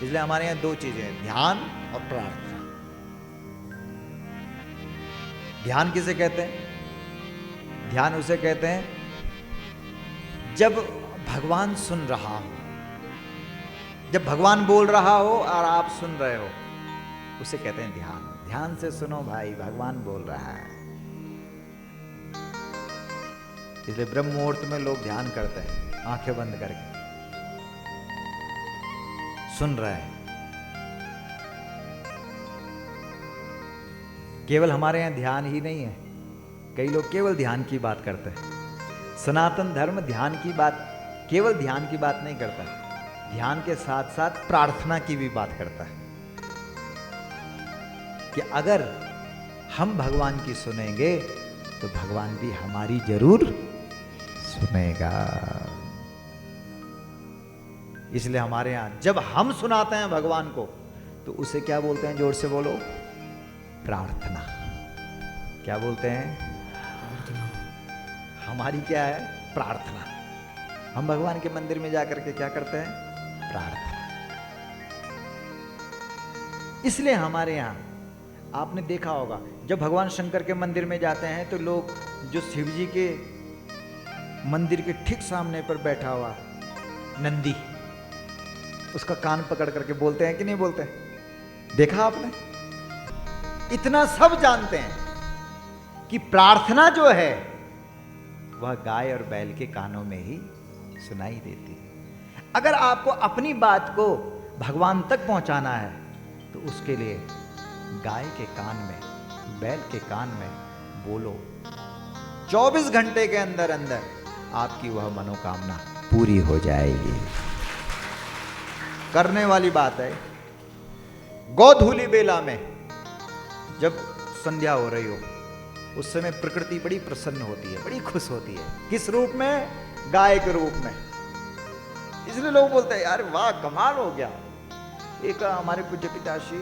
इसलिए हमारे यहाँ दो चीजें हैं, ध्यान और प्रार्थना। ध्यान किसे कहते हैं? ध्यान उसे कहते हैं जब भगवान सुन रहा हो, जब भगवान बोल रहा हो और आप सुन रहे हो, उसे कहते हैं ध्यान। ध्यान से सुनो भाई, भगवान बोल रहा है। इसलिए ब्रह्म मुहूर्त में लोग ध्यान करते हैं, आंखें बंद करके सुन रहे हैं। केवल हमारे यहां ध्यान ही नहीं है, कई लोग केवल ध्यान की बात करते हैं। सनातन धर्म ध्यान की बात, केवल ध्यान की बात नहीं करता, ध्यान के साथ साथ प्रार्थना की भी बात करता है कि अगर हम भगवान की सुनेंगे तो भगवान भी हमारी जरूर सुनेगा। इसलिए हमारे यहां जब हम सुनाते हैं भगवान को तो उसे क्या बोलते हैं? जोर से बोलो, प्रार्थना। क्या बोलते हैं? हमारी क्या है? प्रार्थना। हम भगवान के मंदिर में जाकर के क्या करते हैं? प्रार्थना। इसलिए हमारे यहां आपने देखा होगा, जब भगवान शंकर के मंदिर में जाते हैं तो लोग जो शिव जी के मंदिर के ठीक सामने पर बैठा हुआ नंदी, उसका कान पकड़ करके बोलते हैं कि नहीं बोलते? देखा आपने? इतना सब जानते हैं कि प्रार्थना जो है वह गाय और बैल के कानों में ही सुनाई देती है। अगर आपको अपनी बात को भगवान तक पहुंचाना है तो उसके लिए गाय के कान में, बैल के कान में बोलो। 24 घंटे के अंदर अंदर आपकी वह मनोकामना पूरी हो जाएगी। करने वाली बात है। गोधूली बेला में जब संध्या हो रही हो, उस समय प्रकृति बड़ी प्रसन्न होती है, बड़ी खुश होती है। किस रूप में? गाय के रूप में। इसलिए लोग बोलते हैं यार वाह कमाल हो गया। एक हमारे पूज्य पिताश्री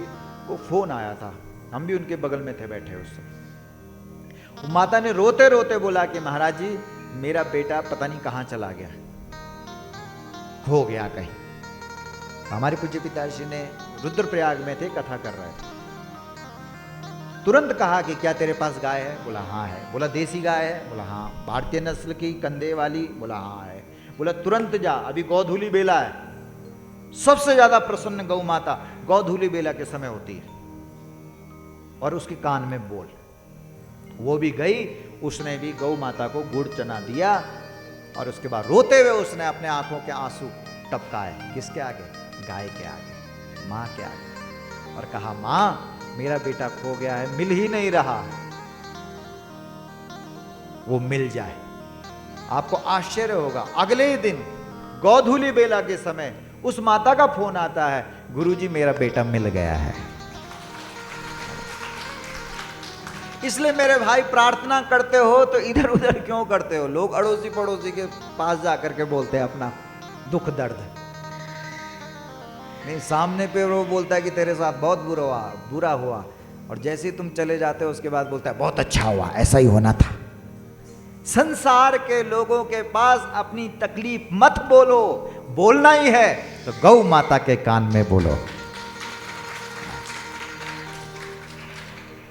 को फोन आया था, हम भी उनके बगल में थे बैठे उस समय। माता ने रोते रोते बोला कि महाराज जी मेरा बेटा पता नहीं कहां चला गया, खो गया कहीं। हमारे पूज्य पिताश्री ने रुद्रप्रयाग में थे, कथा कर रहे थे। तुरंत कहा कि क्या तेरे पास गाय है? बोला हाँ है। बोला देसी गाय है? बोला हाँ। भारतीय नस्ल की कंधे वाली? बोला हाँ है। बोला तुरंत जा, अभी गोधूली बेला है। सबसे ज्यादा प्रसन्न गौ माता गोधूली बेला के समय होती है, और उसके कान में बोल। वो भी गई, उसने भी गौ माता को गुड़ चना दिया, और उसके बाद रोते हुए उसने अपने आंखों के आंसू टपकाए। किसके आगे? गाय के आगे, मां के आगे, और कहा मां मेरा बेटा खो गया है, मिल ही नहीं रहा है, वो मिल जाए। आपको आश्चर्य होगा, अगले ही दिन गोधूली बेला के समय उस माता का फोन आता है, गुरुजी मेरा बेटा मिल गया है। इसलिए मेरे भाई प्रार्थना करते हो तो इधर उधर क्यों करते हो? लोग अड़ोसी पड़ोसी के पास जाकर के बोलते हैं अपना दुख दर्द, नहीं सामने पे वो बोलता है कि तेरे साथ बहुत बुरा हुआ, और जैसे ही तुम चले जाते हो उसके बाद बोलता है बहुत अच्छा हुआ, ऐसा ही होना था। संसार के लोगों के पास अपनी तकलीफ मत बोलो, बोलना ही है तो गौ माता के कान में बोलो।